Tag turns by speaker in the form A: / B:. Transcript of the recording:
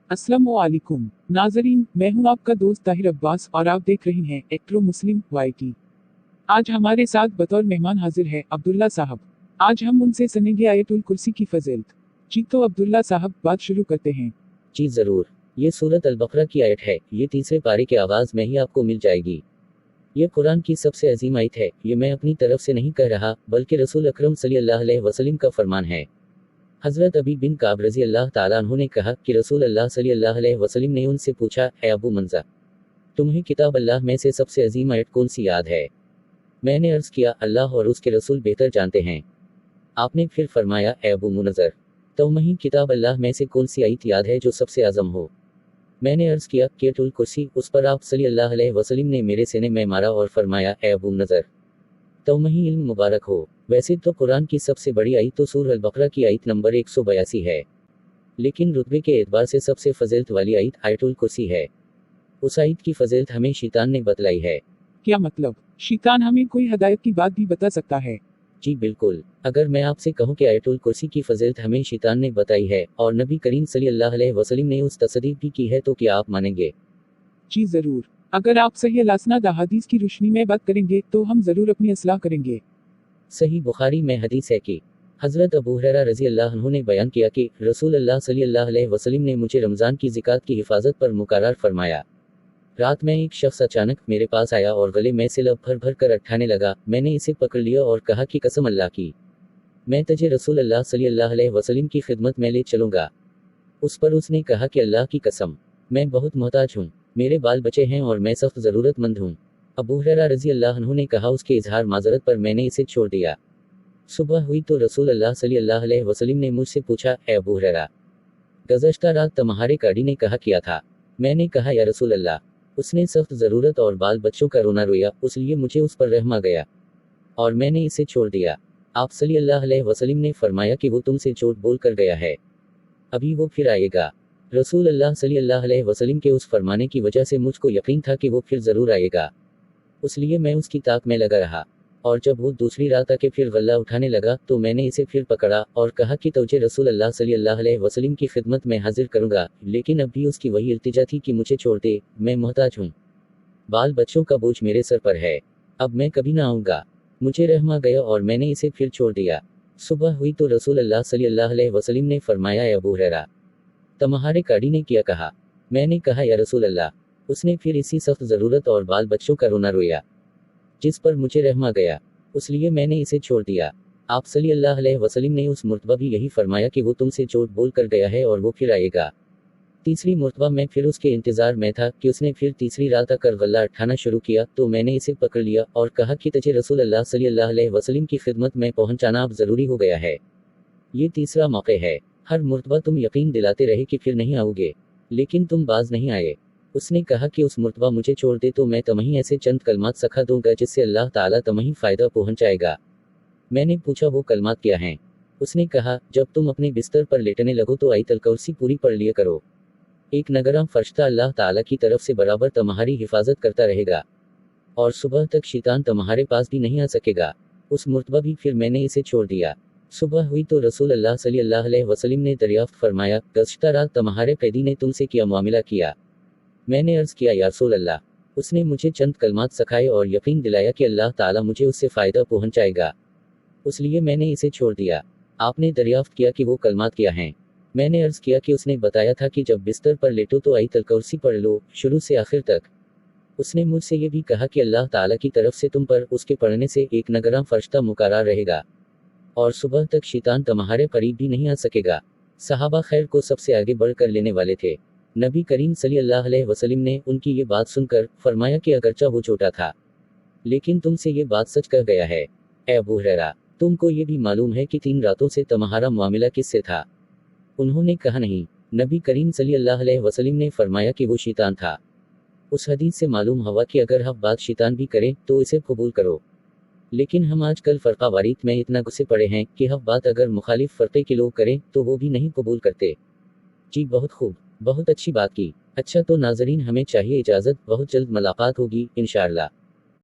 A: अस्सलामुअलैकुम नाजरीन, मैं हूं आपका दोस्त ताहिर अब्बास और आप देख रहे हैं एक्ट्रो मुस्लिम YT। आज हमारे साथ बतौर मेहमान हाजिर है अब्दुल्ला साहब। आज हम उनसे सुनेंगे आयतुल कुर्सी की फजीलत। जी तो अब्दुल्ला साहब, बात शुरू करते हैं।
B: जी ज़रूर। ये सूरत अल-बकरा की आयत है। ये तीसरे पारे के आगाज़ में ही आपको मिल जाएगी। ये कुरान की सबसे अजीम आयत है। ये मैं अपनी तरफ से नहीं कह रहा, बल्कि रसूल अकरम सल्लल्लाहु अलैहि वसल्लम का फरमान है। हज़रत अबी बिन काब रज़ी अल्लाह ताला अन्हु ने कहा कि रसूल अल्लाह सल्लल्लाहु अलैहि वसल्लम ने उनसे पूछा, ए अबू मंज़ा, तुम्हें किताब अल्लाह में से सबसे अजीम आयत कौन सी याद है? मैंने अर्ज़ किया, अल्लाह और उसके रसूल बेहतर जानते हैं। आपने फिर फरमाया, ए अबू मुनज़्ज़र, तुम्हें किताब अल्लाह में से कौन सी आयत याद है जो सबसे आज़म हो? मैंने अर्ज़ किया, आयतुल कुर्सी। उस पर आप सल्लल्लाहु अलैहि वसल्लम ने मेरे सीने में मारा और फरमाया, ए अबू नज़र, तुम्हें इल्म मुबारक हो। वैसे तो कुरान की सबसे बड़ी आयत तो सूरह अल-बकरा की आयत नंबर 182 है, लेकिन रुतबे के एतबार से सबसे फजीलत वाली आयत आयतुल कुर्सी है। उस आयत की फजीलत हमें शैतान ने बतलाई है।
A: क्या मतलब, शैतान हमें कोई हदायत की बात भी बता सकता है?
B: जी बिल्कुल। अगर मैं आपसे कहूं कि आयतुल कुर्सी की फजीलत हमें शैतान ने बताई है और नबी करीम सल्लल्लाहु अलैहि वसल्लम ने उस तस्दीक भी की है, तो क्या आप मानेंगे?
A: जी जरूर। अगर आप सही अलासनाद अहादीस की रोशनी में बात करेंगे तो हम जरूर अपनी असलाह करेंगे।
B: सही बुखारी में हदीस है कि हज़रत अबू हुरैरा रज़ी अल्लाह अन्हु ने बयान किया कि रसूल अल्लाह सल्लल्लाहु अलैहि वसल्लम ने मुझे रमज़ान की ज़िकात की हिफाजत पर मुकर्रर फरमाया। रात में एक शख्स अचानक मेरे पास आया और गले में से लब भर भर कर अट्ठाने लगा। मैंने इसे पकड़ लिया और कहा कि कसम अल्लाह की, मैं तुझे रसूल अल्लाह सल्लल्लाहु अलैहि वसल्लम की खिदमत में ले चलूंगा। उस पर उसने कहा कि अल्लाह की कसम, मैं बहुत मोहताज हूँ, मेरे बाल बचे हैं और मैं सख्त ज़रूरतमंद हूँ। अबू हुरैरा रज़ी अल्लाह अन्हु ने कहा, उसके इजहार माजरत पर मैंने इसे छोड़ दिया। सुबह हुई तो रसूल अल्लाह सल्लल्लाहु अलैहि वसल्लम ने मुझसे पूछा, ए अबू हुरैरा, गुज़श्ता रात तुम्हारे काडी ने कहा किया था? मैंने कहा, या रसूल अल्लाह, उसने सख्त ज़रूरत और बाल बच्चों का रोना रोया, इसलिए मुझे उस पर रहम आ गया और मैंने इसे छोड़ दिया। आप सल्लल्लाहु अलैहि वसल्लम ने फरमाया कि वो तुमसे झूठ बोल कर गया है, अभी वो फिर आएगा। रसूल अल्लाह सल्लल्लाहु अलैहि वसल्लम के उस फरमाने की वजह से मुझको यकीन था कि वो फिर ज़रूर आएगा, इसलिए मैं उसकी ताक में लगा रहा। और जब वो दूसरी रात आके फिर गल्ला उठाने लगा तो मैंने इसे फिर पकड़ा और कहा कि तुझे रसूल अल्लाह सल्लल्लाहु अलैहि वसल्लम की खिदमत में हाजिर करूंगा, लेकिन अब भी उसकी वही इल्तिजा थी कि मुझे छोड़ दे, मैं मोहताज हूँ, बाल बच्चों का बोझ मेरे सर पर है, अब मैं कभी ना आऊँगा। मुझे रहम आ गया और मैंने इसे फिर छोड़ दिया। सुबह हुई तो रसूल अल्लाह सल्लल्लाहु अलैहि वसल्लम ने फरमाया, ए अबू हुरैरा, तुम्हारे काडी ने क्या कहा? मैंने कहा, या रसूल अल्लाह, उसने फिर इसी सख्त ज़रूरत और बाल बच्चों का रोना रोया, जिस पर मुझे रहम आ गया, इसलिए मैंने इसे छोड़ दिया। आप सल्लल्लाहु अलैहि वसल्लम ने उस मुर्तबा भी यही फरमाया कि वो तुमसे झूठ बोल कर गया है और वो फिर आएगा। तीसरी मुर्तबा मैं फिर उसके इंतजार में था कि उसने फिर तीसरी रात आकर गल्ला उठाना शुरू किया, तो मैंने इसे पकड़ लिया और कहा कि तुझे रसूल अल्लाह सल्लल्लाहु अलैहि वसल्लम की खिदमत में पहुंचाना अब जरूरी हो गया है। ये तीसरा मौका है। हर मुर्तबा तुम यकीन दिलाते रहे कि फिर नहीं आओगे, लेकिन तुम बाज नहीं आए। उसने कहा कि उस मुर्तबा मुझे छोड़ दे तो मैं तुम्हें ऐसे चंद कलमात सखा दूंगा जिससे अल्लाह ताला तुम्हें फायदा पहुंचाएगा। मैंने पूछा, वो कलमात क्या हैं? उसने कहा, जब तुम अपने बिस्तर पर लेटने लगो तो आयतुल कुर्सी पूरी पढ़ लिया करो। एक नगरा फरिश्ता अल्लाह ताला की तरफ से बराबर तुम्हारी हिफाजत करता रहेगा और सुबह तक शैतान तुम्हारे पास भी नहीं आ सकेगा। उस मुर्तबा भी फिर मैंने इसे छोड़ दिया। सुबह हुई तो रसूल अल्लाह सल्लल्लाहु अलैहि वसल्लम ने दरियाफ्त फरमाया, गुज़श्ता रात तुम्हारे कैदी ने तुमसे क्या मामला किया? मैंने अर्ज़ किया, या रसूल अल्लाह, उसने मुझे चंद कलमात सखाए और यकीन दिलाया कि अल्लाह ताला मुझे उससे फ़ायदा पहुंचाएगा, इसलिए मैंने इसे छोड़ दिया। आपने दरियाफ्त किया कि वो कलमात क्या हैं? मैंने अर्ज़ किया कि उसने बताया था कि जब बिस्तर पर लेटो तो आयतुल कुर्सी पढ़ लो, शुरू से आखिर तक। उसने मुझसे ये भी कहा कि अल्लाह ताला की तरफ से तुम पर उसके पढ़ने से एक नगरा फरिश्ता मुकर्रर रहेगा और सुबह तक शैतान तुम्हारे करीब भी नहीं आ सकेगा। सहाबा खैर को सबसे आगे बढ़कर लेने वाले थे। नबी करीम सल्लल्लाहु अलैहि वसल्लम ने उनकी ये बात सुनकर फरमाया कि अगरचा वो छोटा था, लेकिन तुमसे ये बात सच कह गया है। ए अबू हुरैरा, तुमको ये भी मालूम है कि 3 रातों से तुम्हारा मामला किससे था? उन्होंने कहा, नहीं। नबी करीम सल्लल्लाहु अलैहि वसल्लम ने फरमाया कि वो शैतान था। उस हदीस से मालूम हुआ कि अगर हम बात शैतान भी करें तो इसे कबूल करो, लेकिन हम आजकल फ़रक़ावारीत में इतना गुस्से पड़े हैं कि हम बात अगर मुखालिफ फ़रक़े के लोग करें तो वो भी नहीं कबूल करते। जी बहुत खूब, बहुत अच्छी बात की। अच्छा तो नाज़रीन, हमें चाहिए इजाज़त, बहुत जल्द मुलाकात होगी इंशाअल्लाह।